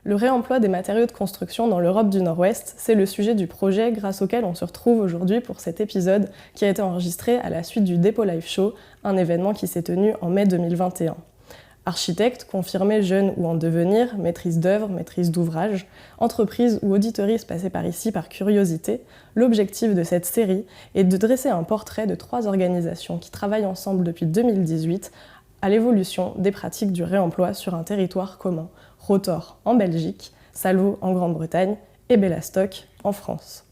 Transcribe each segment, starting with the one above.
Le réemploi des matériaux de construction dans l'Europe du Nord-Ouest, c'est le sujet du projet grâce auquel on se retrouve aujourd'hui pour cet épisode qui a été enregistré à la suite du Dépôt Live Show, un événement qui s'est tenu en mai 2021. Architectes, confirmés, jeunes ou en devenir, maîtrise d'œuvre, maîtrise d'ouvrage, entreprises ou auditeuristes passés par ici par curiosité, l'objectif de cette série est de dresser un portrait de 3 organisations qui travaillent ensemble depuis 2018 à l'évolution des pratiques du réemploi sur un territoire commun, Rotor en Belgique, Salvo en Grande-Bretagne et Bellastock en France.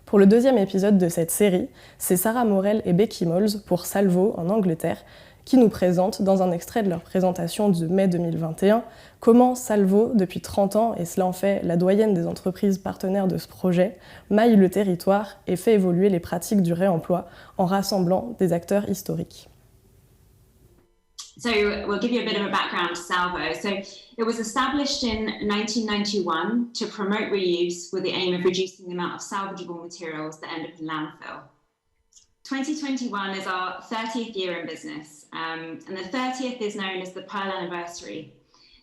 Pour le 2e épisode de cette série, c'est Sarah Morel et Becky Mols pour Salvo en Angleterre qui nous présentent, dans un extrait de leur présentation de mai 2021, comment Salvo, depuis 30 ans, et cela en fait la doyenne des entreprises partenaires de ce projet, maille le territoire et fait évoluer les pratiques du réemploi en rassemblant des acteurs historiques. So we'll give you a bit of a background to Salvo. So it was established in 1991 to promote reuse with the aim of reducing the amount of salvageable materials that end up in landfill. 2021 is our 30th year in business, and the 30th is known as the Pearl Anniversary.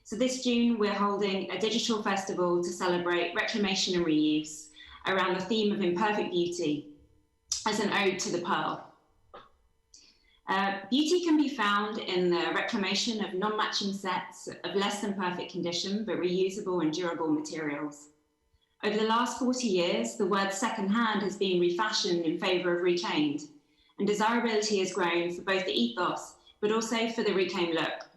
So this June, we're holding a digital festival to celebrate reclamation and reuse around the theme of imperfect beauty as an ode to the pearl. Beauty can be found in the reclamation of non-matching sets of less than perfect condition, but reusable and durable materials. Over the last 40 years, the word second-hand has been refashioned in favour of reclaimed, and desirability has grown for both the ethos, but also for the reclaimed look.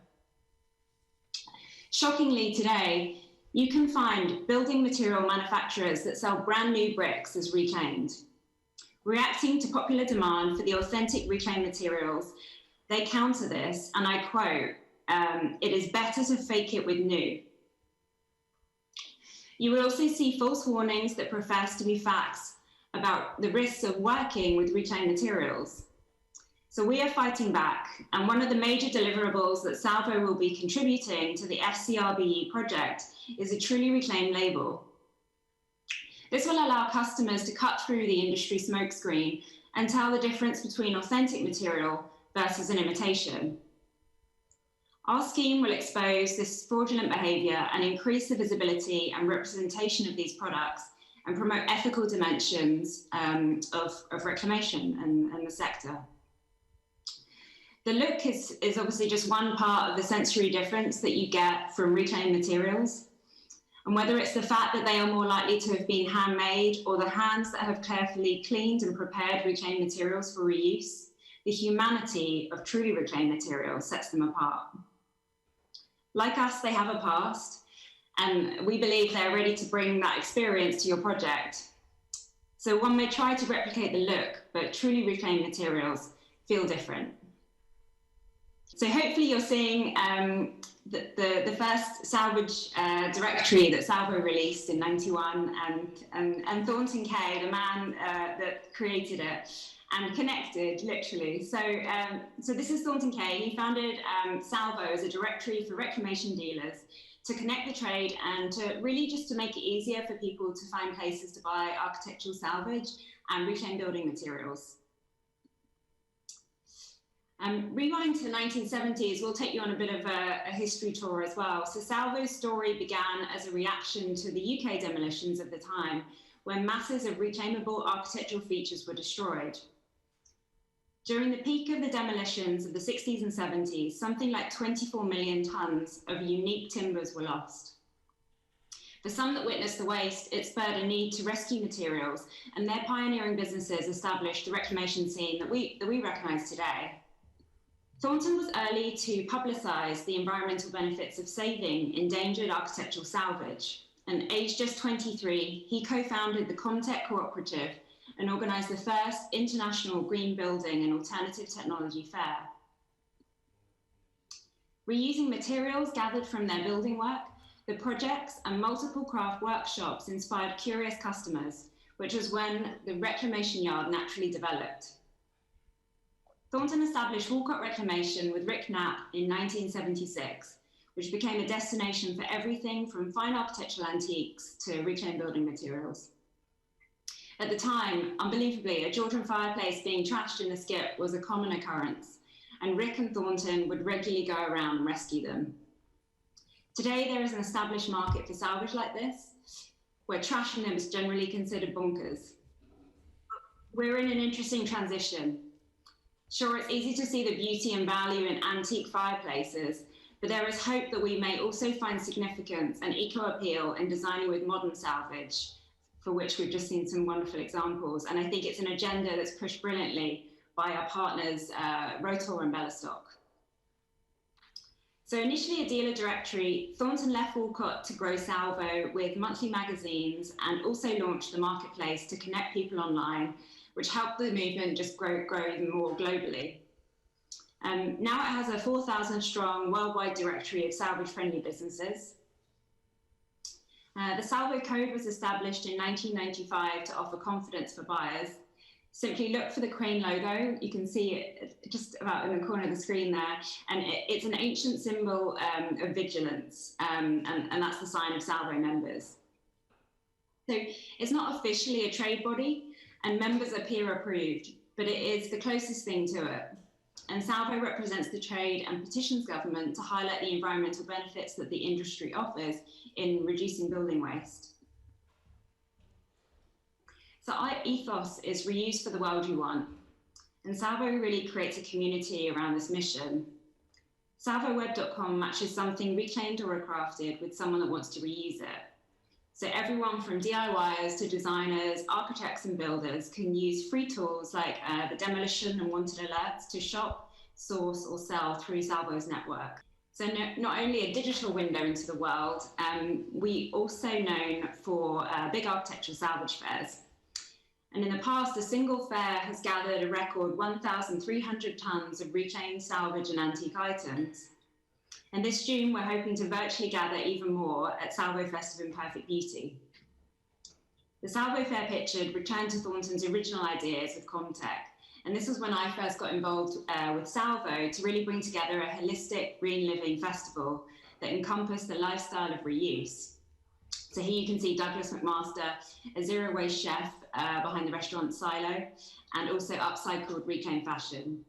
Shockingly today, you can find building material manufacturers that sell brand new bricks as reclaimed. Reacting to popular demand for the authentic reclaimed materials, they counter this, and I quote, "It is better to fake it with new." You will also see false warnings that profess to be facts about the risks of working with reclaimed materials. So we are fighting back, and one of the major deliverables that Salvo will be contributing to the FCRBE project is a truly reclaimed label. This will allow customers to cut through the industry smokescreen and tell the difference between authentic material versus an imitation. Our scheme will expose this fraudulent behaviour and increase the visibility and representation of these products and promote ethical dimensions of reclamation and the sector. The look is obviously just one part of the sensory difference that you get from reclaimed materials. And whether it's the fact that they are more likely to have been handmade or the hands that have carefully cleaned and prepared reclaimed materials for reuse, the humanity of truly reclaimed materials sets them apart. Like us, they have a past, and we believe they're ready to bring that experience to your project. So one may try to replicate the look, but truly reclaimed materials feel different. So hopefully you're seeing the first salvage directory that Salvo released in '91, and Thornton Kaye, the man that created it and connected, literally. So this is Thornton Kaye. He founded Salvo as a directory for reclamation dealers to connect the trade and to really just to make it easier for people to find places to buy architectural salvage and reclaimed building materials. Rewind to the 1970s, we'll take you on a bit of a history tour as well. So Salvo's story began as a reaction to the UK demolitions of the time, when masses of reclaimable architectural features were destroyed. During the peak of the demolitions of the 60s and 70s, something like 24 million tonnes of unique timbers were lost. For some that witnessed the waste, it spurred a need to rescue materials, and their pioneering businesses established the reclamation scene that we recognise today. Thornton was early to publicise the environmental benefits of saving endangered architectural salvage, and aged just 23, he co-founded the Comtech Cooperative and organised the first international green building and alternative technology fair. Reusing materials gathered from their building work, the projects and multiple craft workshops inspired curious customers, which was when the reclamation yard naturally developed. Thornton established Walcott Reclamation with Rick Knapp in 1976, which became a destination for everything from fine architectural antiques to reclaimed building materials. At the time, unbelievably, a Georgian fireplace being trashed in the skip was a common occurrence, and Rick and Thornton would regularly go around and rescue them. Today, there is an established market for salvage like this, where trash and limb is generally considered bunkers. We're in an interesting transition. Sure, it's easy to see the beauty and value in antique fireplaces, but there is hope that we may also find significance and eco-appeal in designing with modern salvage, for which we've just seen some wonderful examples. And I think it's an agenda that's pushed brilliantly by our partners, Rotor and Bellistock. So initially a dealer directory, Thornton left Walcott to grow Salvo with monthly magazines and also launched the marketplace to connect people online, which helped the movement just grow even more globally. Now it has a 4,000 strong worldwide directory of salvage-friendly businesses. The Salvo Code was established in 1995 to offer confidence for buyers. Simply look for the crane logo. You can see it just about in the corner of the screen there. And it's an ancient symbol of vigilance, and that's the sign of Salvo members. So it's not officially a trade body, and members are peer approved, but it is the closest thing to it. And Salvo represents the trade and petitions government to highlight the environmental benefits that the industry offers in reducing building waste. So our ethos is reuse for the world you want. And Salvo really creates a community around this mission. SalvoWeb.com matches something reclaimed or recrafted with someone that wants to reuse it. So everyone from DIYers to designers, architects and builders can use free tools like the demolition and wanted alerts to shop, source or sell through Salvo's network. So not only a digital window into the world, we also known for big architectural salvage fairs. And in the past, a single fair has gathered a record 1,300 tons of reclaimed salvage and antique items. And this June, we're hoping to virtually gather even more at Salvo Fest of Imperfect Beauty. The Salvo Fair pictured returned to Thornton's original ideas with Comtech. And this was when I first got involved with Salvo to really bring together a holistic green living festival that encompassed the lifestyle of reuse. So here you can see Douglas McMaster, a zero waste chef behind the restaurant Silo, and also upcycled reclaimed fashion.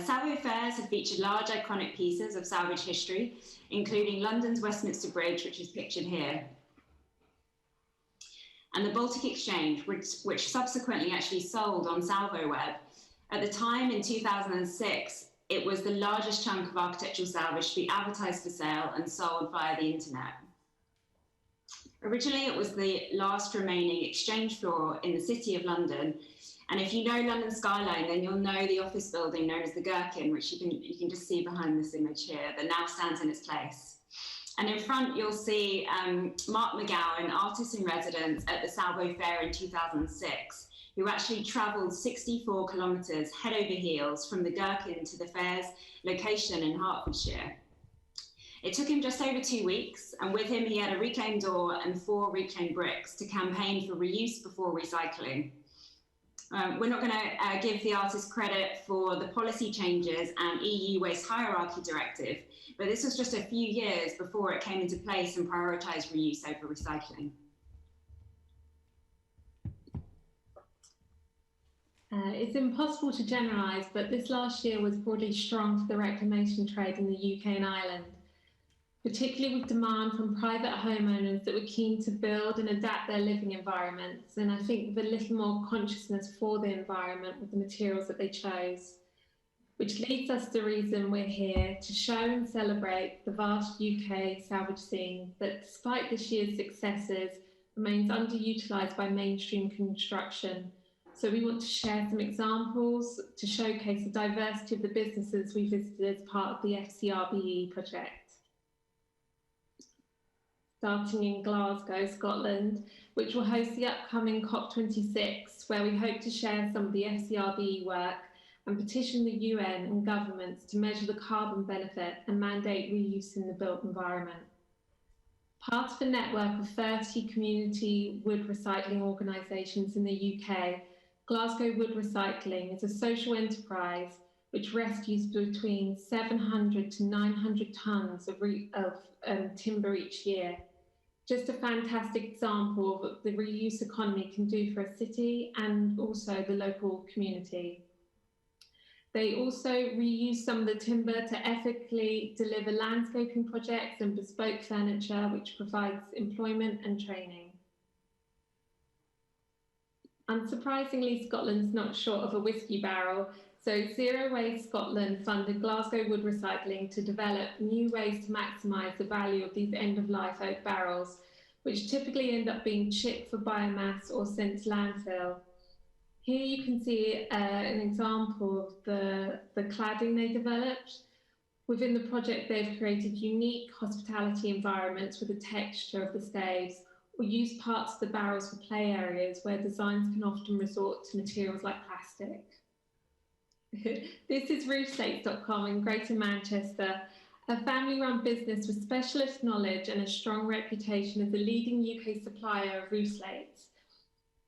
Salvo fairs have featured large iconic pieces of salvage history, including London's Westminster Bridge, which is pictured here, and the Baltic Exchange, which subsequently actually sold on Salvo Web. At the time in 2006, it was the largest chunk of architectural salvage to be advertised for sale and sold via the internet. Originally, it was the last remaining exchange floor in the City of London. And if you know London skyline, then you'll know the office building known as the Gherkin, which you can just see behind this image here, that now stands in its place. And in front, you'll see Mark McGowan, artist in residence at the Salvo Fair in 2006, who actually travelled 64 kilometres head over heels from the Gherkin to the fair's location in Hertfordshire. It took him just over 2 weeks, and with him he had a reclaimed door and 4 reclaimed bricks to campaign for reuse before recycling. We're not going to give the artist credit for the policy changes and EU Waste Hierarchy Directive, but this was just a few years before it came into place and prioritised reuse over recycling. It's impossible to generalise, but this last year was broadly strong for the reclamation trade in the UK and Ireland, particularly with demand from private homeowners that were keen to build and adapt their living environments, and I think with a little more consciousness for the environment with the materials that they chose. Which leads us to the reason we're here, to show and celebrate the vast UK salvage scene that, despite this year's successes, remains underutilised by mainstream construction. So we want to share some examples to showcase the diversity of the businesses we visited as part of the FCRBE project. Starting in Glasgow, Scotland, which will host the upcoming COP26, where we hope to share some of the FCRBE work and petition the UN and governments to measure the carbon benefit and mandate reuse in the built environment. Part of a network of 30 community wood recycling organisations in the UK, Glasgow Wood Recycling is a social enterprise which rescues between 700 to 900 tonnes of timber each year. Just a fantastic example of what the reuse economy can do for a city and also the local community. They also reuse some of the timber to ethically deliver landscaping projects and bespoke furniture, which provides employment and training. Unsurprisingly, Scotland's not short of a whiskey barrel, so Zero Waste Scotland funded Glasgow Wood Recycling to develop new ways to maximise the value of these end-of-life oak barrels, which typically end up being chipped for biomass or sent to landfill. Here you can see an example of the cladding they developed. Within the project, they've created unique hospitality environments with the texture of the staves, or used parts of the barrels for play areas where designs can often resort to materials like plastic. This is roofslates.com in Greater Manchester, a family-run business with specialist knowledge and a strong reputation as a leading UK supplier of roof slates.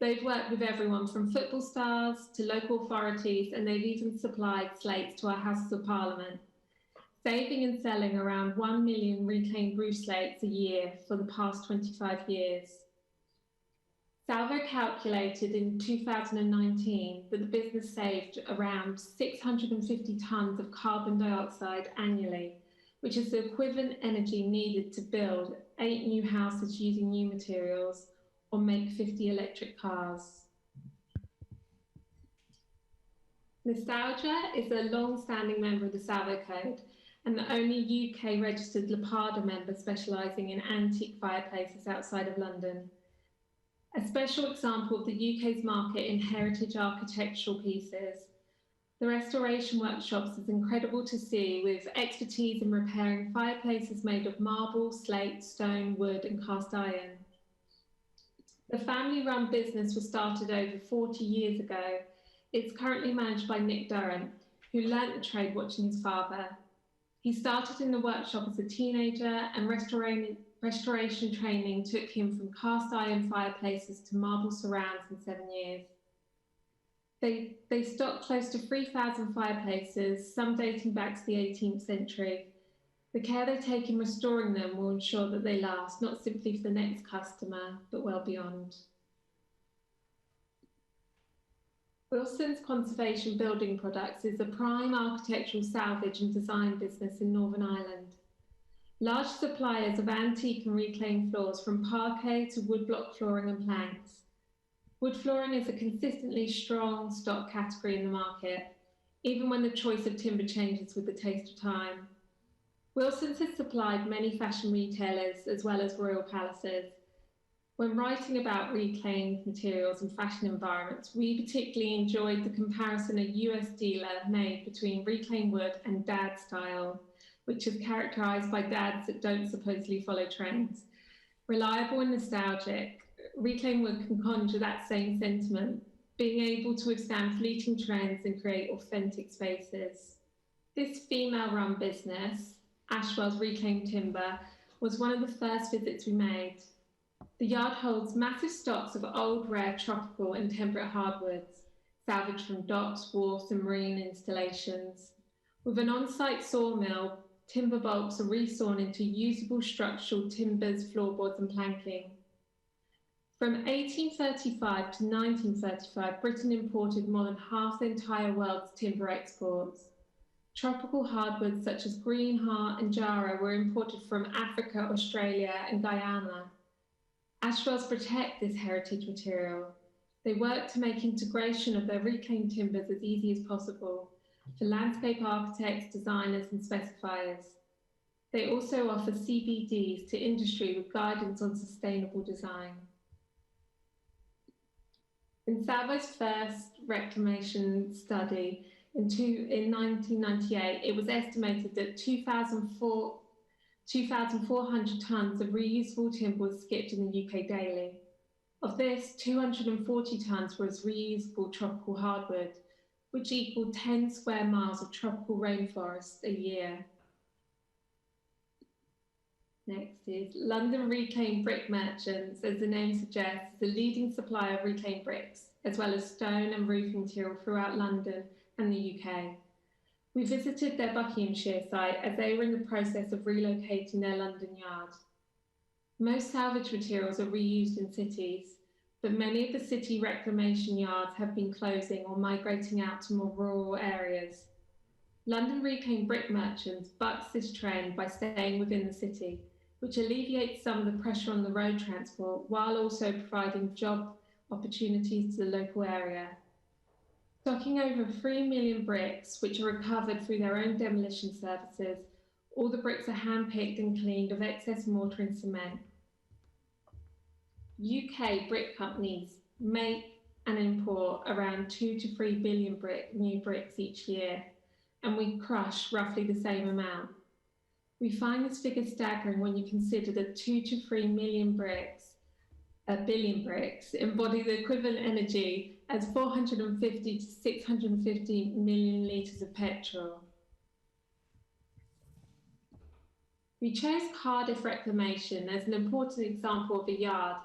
They've worked with everyone from football stars to local authorities, and they've even supplied slates to our Houses of Parliament, saving and selling around 1 million reclaimed roof slates a year for the past 25 years. Salvo calculated in 2019 that the business saved around 650 tonnes of carbon dioxide annually, which is the equivalent energy needed to build 8 new houses using new materials or make 50 electric cars. Nostalgia is a long-standing member of the Salvo Code and the only UK registered Lapada member specialising in antique fireplaces outside of London. A special example of the UK's market in heritage architectural pieces. The restoration workshops is incredible to see, with expertise in repairing fireplaces made of marble, slate, stone, wood and cast iron. The family-run business was started over 40 years ago. It's currently managed by Nick Durrant, who learnt the trade watching his father. He started in the workshop as a teenager, and restoration training took him from cast iron fireplaces to marble surrounds in 7 years. They stock close to 3,000 fireplaces, some dating back to the 18th century. The care they take in restoring them will ensure that they last, not simply for the next customer, but well beyond. Wilson's Conservation Building Products is a prime architectural salvage and design business in Northern Ireland. Large suppliers of antique and reclaimed floors, from parquet to woodblock flooring and planks. Wood flooring is a consistently strong stock category in the market, even when the choice of timber changes with the taste of time. Wilson's has supplied many fashion retailers as well as royal palaces. When writing about reclaimed materials and fashion environments, we particularly enjoyed the comparison a US dealer made between reclaimed wood and dad style, which is characterised by dads that don't supposedly follow trends. Reliable and nostalgic, reclaimed wood can conjure that same sentiment, being able to withstand fleeting trends and create authentic spaces. This female-run business, Ashwell's Reclaimed Timber, was one of the first visits we made. The yard holds massive stocks of old, rare, tropical and temperate hardwoods, salvaged from docks, wharfs and marine installations. With an on-site sawmill, timber bulks are resawn into usable structural timbers, floorboards and planking. From 1835 to 1935, Britain imported more than half the entire world's timber exports. Tropical hardwoods such as green heart and jarrah were imported from Africa, Australia and Guyana. Ashwells protect this heritage material. They work to make integration of their reclaimed timbers as easy as possible for landscape architects, designers and specifiers. They also offer CBDs to industry with guidance on sustainable design. In Salvo's first reclamation study in 1998, it was estimated that 2,400 tonnes of reusable timber was skipped in the UK daily. Of this, 240 tonnes was reusable tropical hardwood, which equaled 10 square miles of tropical rainforest a year. Next is London Reclaimed Brick Merchants, as the name suggests, is a leading supplier of reclaimed bricks, as well as stone and roofing material throughout London and the UK. We visited their Buckinghamshire site as they were in the process of relocating their London yard. Most salvage materials are reused in cities, but many of the city reclamation yards have been closing or migrating out to more rural areas. London Reclaimed Brick Merchants bucks this trend by staying within the city, which alleviates some of the pressure on the road transport while also providing job opportunities to the local area. Stocking over 3 million bricks, which are recovered through their own demolition services, all the bricks are hand-picked and cleaned of excess mortar and cement. UK brick companies make and import around 2 to 3 billion new bricks each year, and we crush roughly the same amount. We find this figure staggering when you consider that 2 to 3 million bricks, a billion bricks, embody the equivalent energy as 450 to 650 million litres of petrol. We chose Cardiff Reclamation as an important example of a yard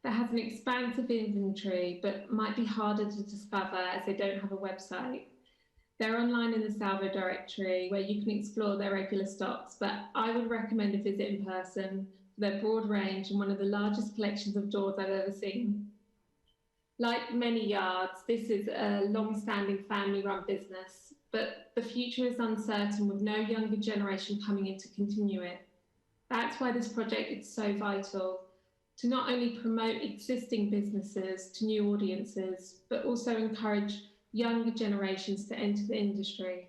that has an expansive inventory but might be harder to discover as they don't have a website. They're online in the Salvo directory where you can explore their regular stocks, but I would recommend a visit in person for their broad range and one of the largest collections of doors I've ever seen. Like many yards, this is a long-standing family-run business, but the future is uncertain with no younger generation coming in to continue it. That's why this project is so vital, to not only promote existing businesses to new audiences, but also encourage younger generations to enter the industry.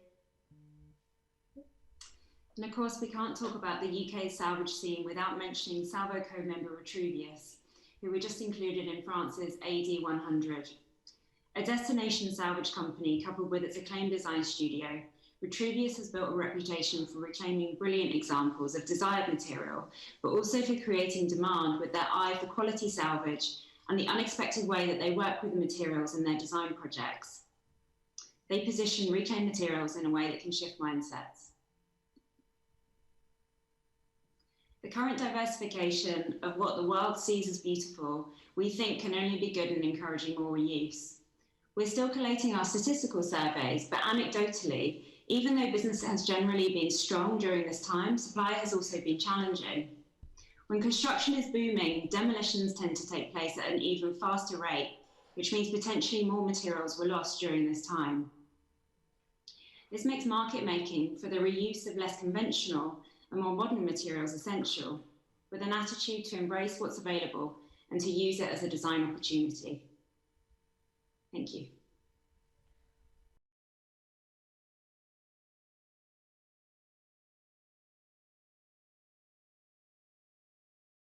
And of course, we can't talk about the UK salvage scene without mentioning Salvo co-member Vitruvius, who were just included in France's AD 100. A destination salvage company coupled with its acclaimed design studio, Vitruvius has built a reputation for reclaiming brilliant examples of desired material, but also for creating demand with their eye for quality salvage and the unexpected way that they work with the materials in their design projects. They position reclaimed materials in a way that can shift mindsets. The current diversification of what the world sees as beautiful, we think can only be good in encouraging more reuse. We're still collating our statistical surveys, but anecdotally, even though business has generally been strong during this time, supply has also been challenging. When construction is booming, demolitions tend to take place at an even faster rate, which means potentially more materials were lost during this time. This makes market making for the reuse of less conventional and more modern materials essential, with an attitude to embrace what's available and to use it as a design opportunity. Thank you.